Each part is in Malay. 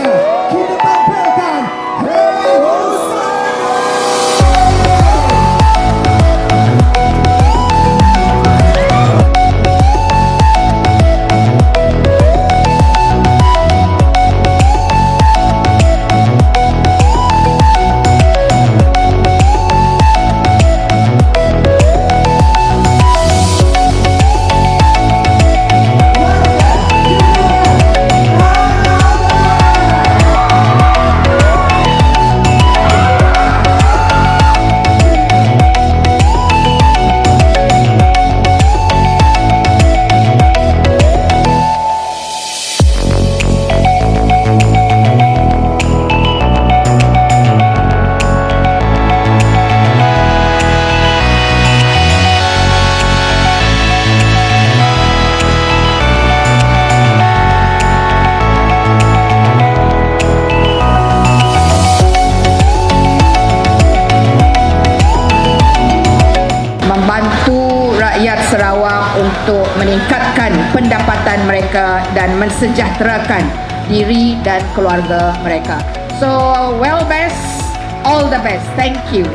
Malaysia. Kita tampilkan membantu rakyat Sarawak untuk meningkatkan pendapatan mereka dan mensejahterakan diri dan keluarga mereka. So, well best, all the best. Thank you.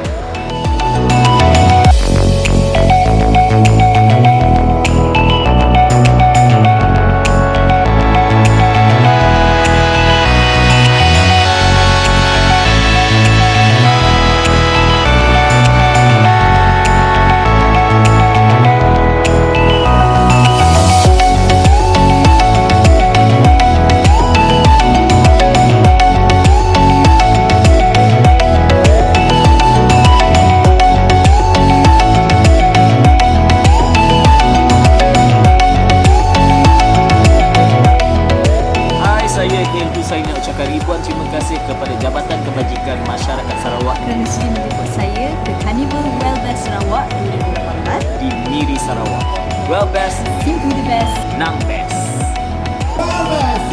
Ribuan terima kasih kepada Jabatan Kebajikan Masyarakat Sarawak kerana sudi menjemput saya ke Karnival WELLBEST Sarawak 2018 di Miri, Sarawak. Well best, Simple the best, Nang best. WELLBEST